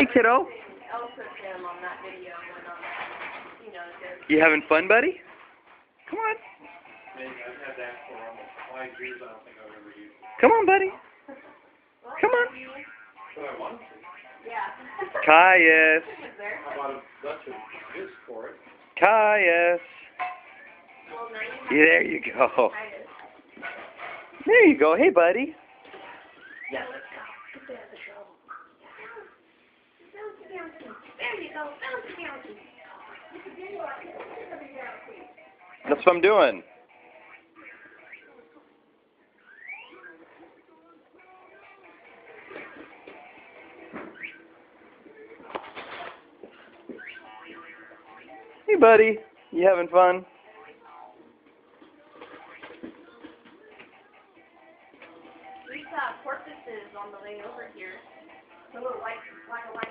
Hey, kiddo. I'll put him on that video when you know, You having fun, buddy? Come on. I've had that for almost 5 years. I don't think I've ever used it. Come on, buddy. Come on. But I wanted to. Yeah. Caius. I bought a bunch of discs for it. Caius. Well, now you have Yeah, there you go. Titus. There you go. Hey, buddy. Yeah, let's go. Get that the shovel. Bouncy, bouncy. There you go. Bouncy, bouncy. That's what I'm doing. Hey, buddy. You having fun? We saw porpoises on the way over here. The little white, black and white